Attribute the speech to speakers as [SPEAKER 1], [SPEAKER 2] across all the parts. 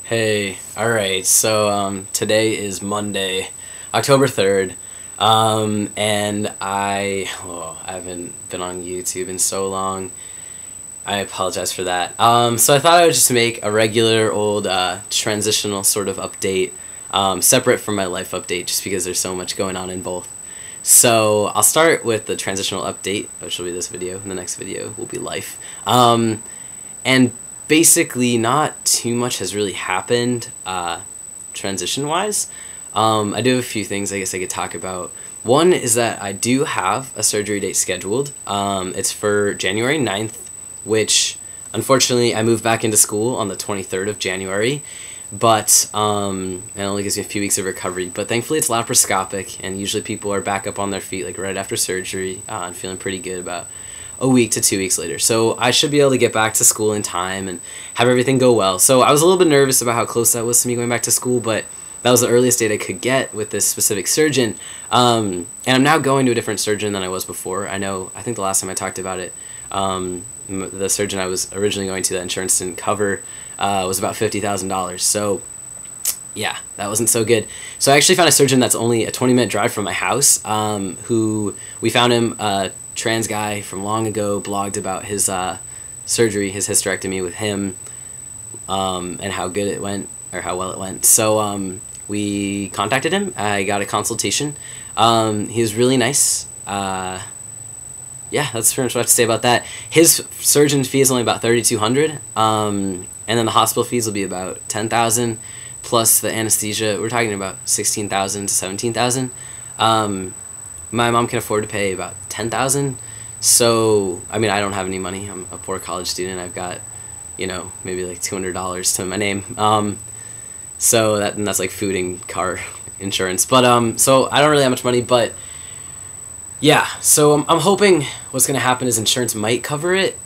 [SPEAKER 1] Hey, alright, so today is Monday, October 3rd, and I haven't been on YouTube in so long. I apologize for that. So I thought I would just make a regular old transitional sort of update, separate from my life update, just because there's so much going on in both. So I'll start with the transitional update, which will be this video, and the next video will be life. And basically not too much has really happened transition-wise. I do have a few things I guess I could talk about. One is that I do have a surgery date scheduled. It's for January 9th, which unfortunately I moved back into school on the 23rd of January, but it only gives me a few weeks of recovery. But thankfully it's laparoscopic, and usually people are back up on their feet like right after surgery and feeling pretty good about a week to 2 weeks later. So I should be able to get back to school in time and have everything go well. So I was a little bit nervous about how close that was to me going back to school, but that was the earliest date I could get with this specific surgeon. And I'm now going to a different surgeon than I was before. I think the last time I talked about it, the surgeon I was originally going to that insurance didn't cover was about $50,000. So yeah, that wasn't so good. So I actually found a surgeon that's only a 20-minute drive from my house, who we found him trans guy from long ago, blogged about his surgery, his hysterectomy with him, and how good it went, or how well it went. So we contacted him. I got a consultation. He was really nice. Yeah, that's pretty much what I have to say about that. His surgeon fee is only about $3,200, and then the hospital fees will be about $10,000 plus the anesthesia. We're talking about $16,000 to $17,000. My mom can afford to pay about $10,000. So, I mean, I don't have any money. I'm a poor college student. I've got, maybe like $200 to my name. So that's like food and car insurance. But so I don't really have much money. But yeah, so I'm hoping what's gonna happen is insurance might cover it.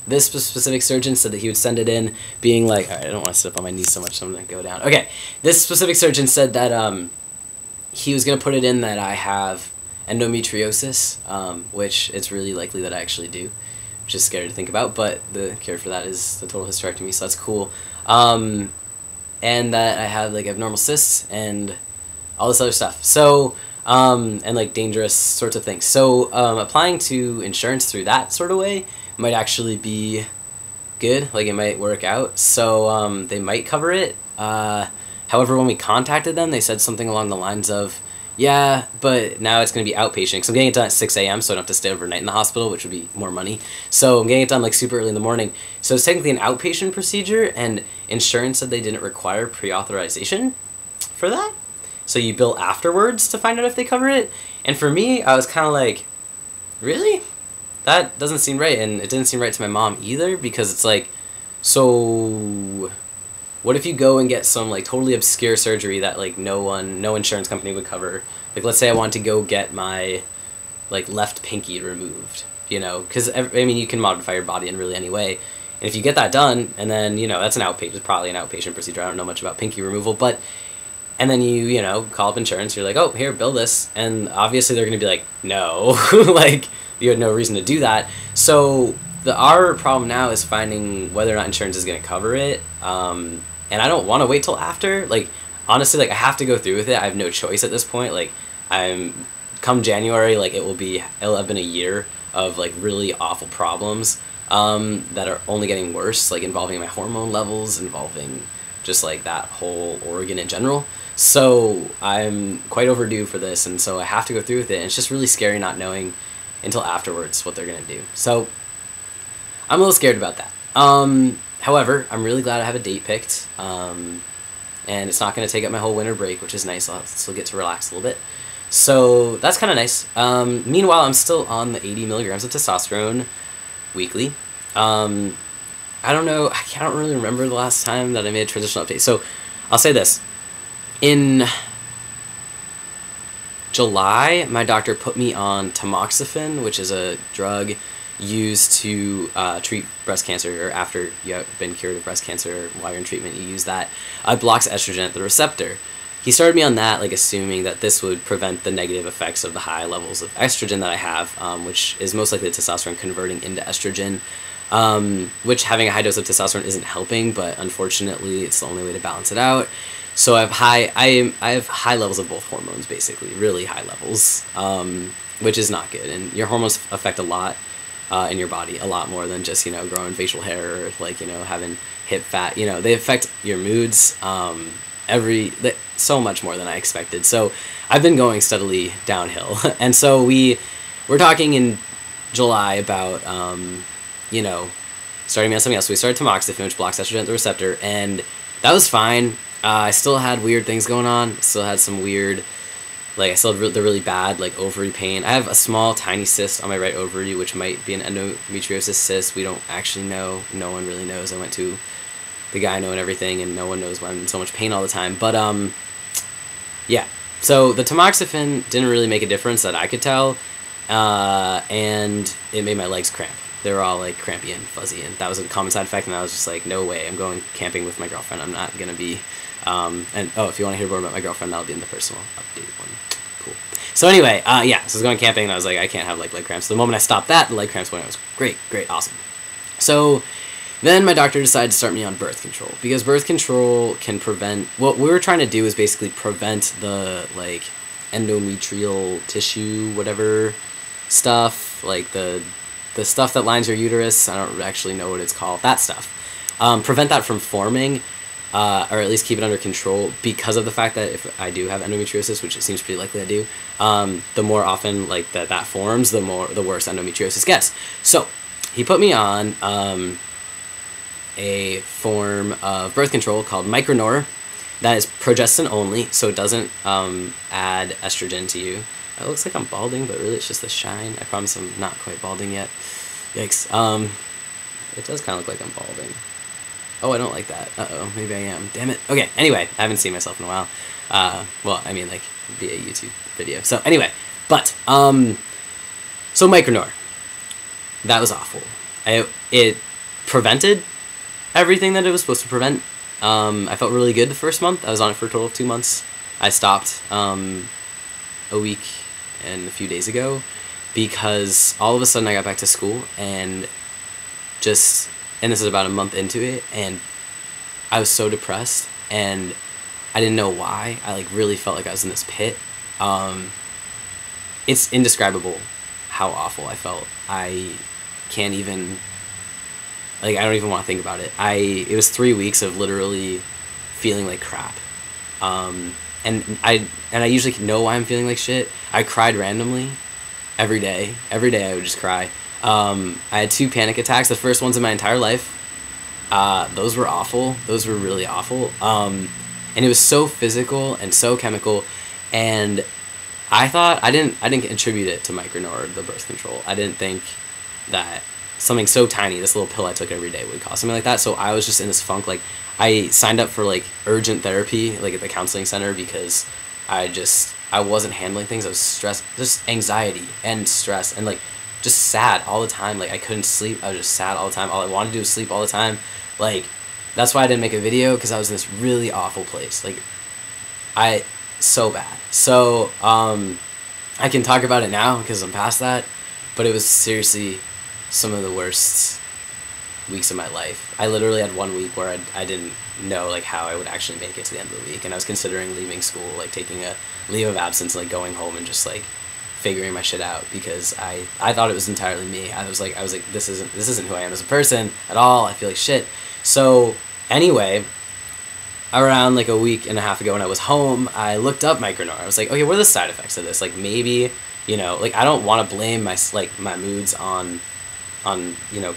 [SPEAKER 1] This specific surgeon said that he would send it in, being like, all right, I don't want to sit up on my knees so much, so I'm gonna go down. Okay, this specific surgeon said that he was going to put it in that I have endometriosis, which it's really likely that I actually do, which is scary to think about, but the cure for that is the total hysterectomy, so that's cool. And that I have like abnormal cysts and all this other stuff. So, and like dangerous sorts of things. So, applying to insurance through that sort of way might actually be good, like it might work out. So, they might cover it. However, when we contacted them, they said something along the lines of, yeah, but now it's going to be outpatient, because I'm getting it done at 6 a.m., so I don't have to stay overnight in the hospital, which would be more money. So I'm getting it done like super early in the morning. So it's technically an outpatient procedure, and insurance said they didn't require pre-authorization for that. So you bill afterwards to find out if they cover it. And for me, I was kind of like, really? That doesn't seem right, and it didn't seem right to my mom either, because it's like, so what if you go and get some like totally obscure surgery that like no insurance company would cover? Like, let's say I want to go get my like left pinky removed, because I mean you can modify your body in really any way, and if you get that done, and then that's probably an outpatient procedure. I don't know much about pinky removal, but and then you call up insurance. You're like, oh, here, bill this, and obviously they're gonna be like, no, like you had no reason to do that. So our problem now is finding whether or not insurance is gonna cover it. And I don't want to wait till after. Like, honestly, like I have to go through with it. I have no choice at this point. Like, come January, like it'll have been a year of like really awful problems that are only getting worse, like involving my hormone levels, involving just like that whole organ in general. So I'm quite overdue for this, and so I have to go through with it. And it's just really scary not knowing until afterwards what they're gonna do. So I'm a little scared about that. However, I'm really glad I have a date picked, and it's not going to take up my whole winter break, which is nice. I'll still get to relax a little bit. So that's kind of nice. Meanwhile, I'm still on the 80 milligrams of testosterone weekly. I don't know. I can't really remember the last time that I made a transitional update. So I'll say this. In July, my doctor put me on tamoxifen, which is a drug used to treat breast cancer, or after you have been cured of breast cancer, while you're in treatment, you use that. It blocks estrogen at the receptor. He started me on that, like assuming that this would prevent the negative effects of the high levels of estrogen that I have, which is most likely testosterone converting into estrogen. which having a high dose of testosterone isn't helping, but unfortunately it's the only way to balance it out. So I have high levels of both hormones, basically, really high levels, which is not good. And your hormones affect a lot in your body, a lot more than just, growing facial hair or having hip fat. They affect your moods, so much more than I expected. So I've been going steadily downhill. And so we're talking in July about, starting me on something else. So we started tamoxifen, which blocks estrogen at the receptor, and that was fine. I still had weird things going on. Still had some weird, I still had the really bad, ovary pain. I have a small, tiny cyst on my right ovary, which might be an endometriosis cyst. We don't actually know. No one really knows. I went to the gyno and everything, and no one knows why I'm in so much pain all the time. But, yeah. So the tamoxifen didn't really make a difference that I could tell, and it made my legs cramp. They were all, crampy and fuzzy, and that was a common side effect, and I was just like, no way, I'm going camping with my girlfriend. I'm not going to be... if you want to hear more about my girlfriend, that'll be in the personal update one. Cool. So anyway, so I was going camping, and I was like, I can't have, leg cramps. So the moment I stopped that, the leg cramps went. I was great, awesome. So then my doctor decided to start me on birth control, because birth control can prevent... What we were trying to do is basically prevent the, endometrial tissue, whatever stuff, the stuff that lines your uterus. I don't actually know what it's called. That stuff. Prevent that from forming, or at least keep it under control, because of the fact that if I do have endometriosis, which it seems pretty likely I do, the more often that forms, the worse endometriosis gets. So he put me on a form of birth control called Micronor that is progestin only, so it doesn't add estrogen to you. It looks like I'm balding, but really it's just the shine. I promise I'm not quite balding yet. Yikes. It does kind of look like I'm balding. Oh, I don't like that. Uh-oh, maybe I am. Damn it. Okay, anyway, I haven't seen myself in a while. Via YouTube video. So anyway, but, so Micronor. That was awful. It prevented everything that it was supposed to prevent. I felt really good the first month. I was on it for a total of 2 months. I stopped a week and a few days ago because all of a sudden I got back to school and this is about a month into it, and I was so depressed and I didn't know why. I really felt like I was in this pit. It's indescribable how awful I felt. I can't even, I don't even want to think about it. It was 3 weeks of literally feeling like crap. And I usually know why I'm feeling like shit. I cried randomly every day. Every day I would just cry. I had 2 panic attacks, the first ones in my entire life. Those were awful. Those were really awful. And it was so physical and so chemical, and I thought I didn't attribute it to Micronor, the birth control. I didn't think that something so tiny, this little pill I took every day, would cause something like that. So I was just in this funk. I signed up for urgent therapy at the counseling center because I wasn't handling things. I was stressed, just anxiety and stress, and just sad all the time. I couldn't sleep. I was just sad all the time. All I wanted to do was sleep all the time. That's why I didn't make a video, because I was in this really awful place. So bad. So I can talk about it now because I'm past that, but it was seriously some of the worst weeks of my life. I literally had 1 week where I didn't know how I would actually make it to the end of the week, and I was considering leaving school, taking a leave of absence, going home and just figuring my shit out, because I thought it was entirely me. I was like this isn't who I am as a person at all. I feel like shit. So anyway, around a week and a half ago when I was home, I looked up Micronor. I was like, okay, what are the side effects of this? Maybe, I don't want to blame my moods on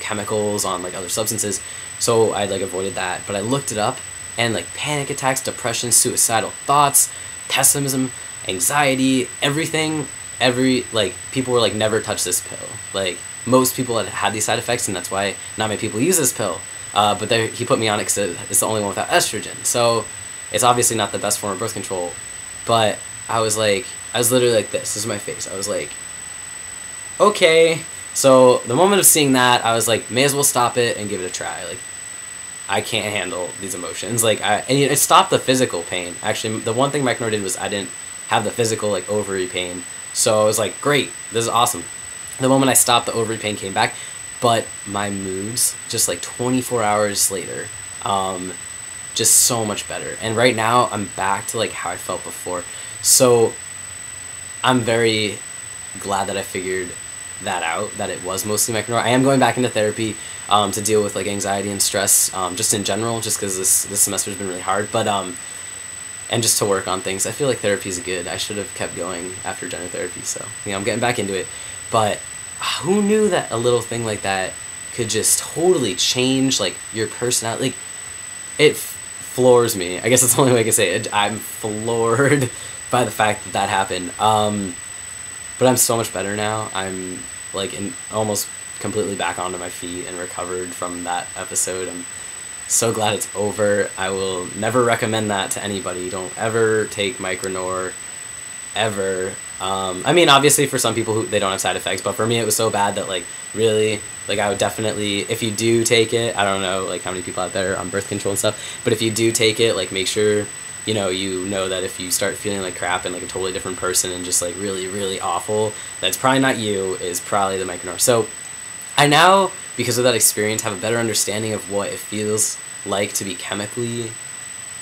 [SPEAKER 1] chemicals, on other substances. So I avoided that. But I looked it up, and panic attacks, depression, suicidal thoughts, pessimism, anxiety, everything, people were never touch this pill. Most people had these side effects, and that's why not many people use this pill. But he put me on it because it's the only one without estrogen. So it's obviously not the best form of birth control. But I was literally like this. This is my face. I was like, okay. So the moment of seeing that, I was like, may as well stop it and give it a try. I can't handle these emotions. And it stopped the physical pain. Actually, the one thing Micronor did was I didn't have the physical ovary pain. So I was like, great, this is awesome. The moment I stopped, the ovary pain came back. but my moods just like 24 hours later, just so much better. And right now I'm back to like how I felt before. So I'm very glad that I figured that out, that it was mostly Micronor. I am going back into therapy to deal with like anxiety and stress, just in general, just because this semester has been really hard. But and just to work on things. I feel like therapy is good. I should have kept going after gender therapy, so I'm getting back into it. But who knew that a little thing like that could just totally change like your personality? Like, it floors me. I guess that's the only way I can say it. I'm floored by the fact that that happened. But I'm so much better now. I'm like almost completely back onto my feet and recovered from that episode. I'm so glad it's over. I will never recommend that to anybody. Don't ever take Micronor, ever. I mean, obviously for some people they don't have side effects, but for me it was so bad that like really, like I would definitely, if you do take it, I don't know like how many people out there are on birth control and stuff, but if you do take it, like make sure you know that if you start feeling like crap and like a totally different person and just like really, really awful, that's probably not you, is probably the Micronor. So I now, because of that experience, have a better understanding of what it feels like to be chemically,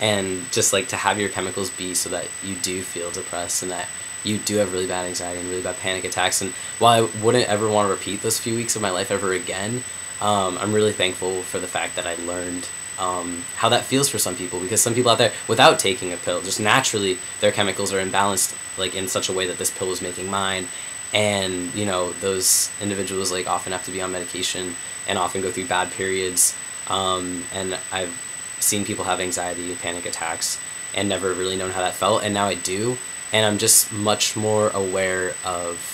[SPEAKER 1] and just like to have your chemicals be so that you do feel depressed and that you do have really bad anxiety and really bad panic attacks. And while I wouldn't ever want to repeat those few weeks of my life ever again, I'm really thankful for the fact that I learned how that feels for some people, because some people out there, without taking a pill, just naturally their chemicals are imbalanced like in such a way that this pill is making mine. And those individuals like often have to be on medication and often go through bad periods, and I've seen people have anxiety and panic attacks and never really known how that felt, and now I do, and I'm just much more aware of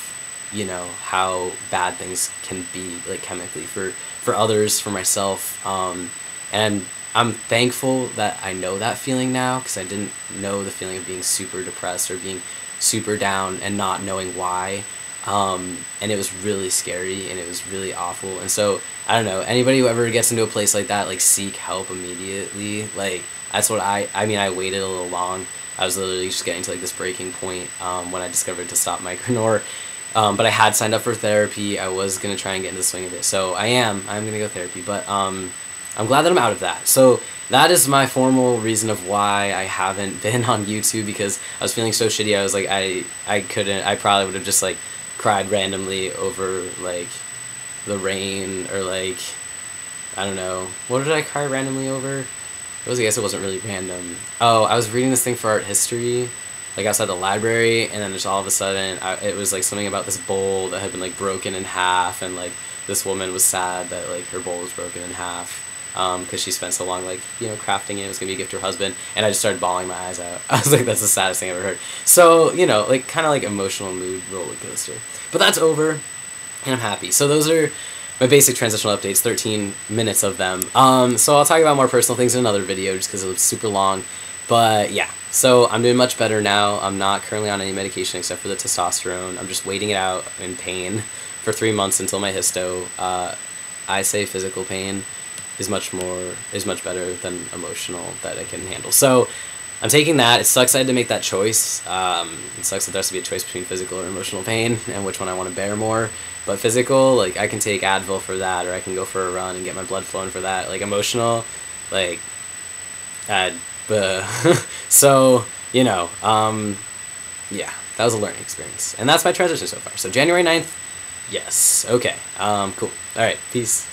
[SPEAKER 1] how bad things can be like chemically for others, for myself, and I'm thankful that I know that feeling now, because I didn't know the feeling of being super depressed or being super down and not knowing why. And it was really scary and it was really awful. And so I don't know, anybody who ever gets into a place like that, like seek help immediately. Like that's what I waited a little long. I was literally just getting to like this breaking point when I discovered to stop Micronor. But I had signed up for therapy. I was gonna try and get into the swing of it. So I'm gonna go therapy, but I'm glad that I'm out of that. So that is my formal reason of why I haven't been on YouTube, because I was feeling so shitty. I was like, I probably would have just like cried randomly over like the rain, or like I don't know, what did I cry randomly over? I guess it wasn't really random. Oh, I was reading this thing for art history like outside the library, and then just all of a sudden it was like something about this bowl that had been like broken in half, and like this woman was sad that like her bowl was broken in half because she spent so long like crafting it. It was gonna be a gift to her husband, and I just started bawling my eyes out. I was like, that's the saddest thing I've ever heard. So like kind of like emotional mood roller coaster, but that's over and I'm happy. So those are my basic transitional updates, 13 minutes of them. So I'll talk about more personal things in another video just because it was super long. But yeah, so I'm doing much better now. I'm not currently on any medication except for the testosterone. I'm just waiting it out in pain for 3 months until my hysto. I say physical pain is much better than emotional that I can handle. So I'm taking that. It sucks I had to make that choice. It sucks that there has to be a choice between physical or emotional pain and which one I want to bear more. But physical, like I can take Advil for that, or I can go for a run and get my blood flowing for that. Like emotional, like so yeah, that was a learning experience, and that's my transition so far. So January 9th, yes, okay, cool. All right, peace.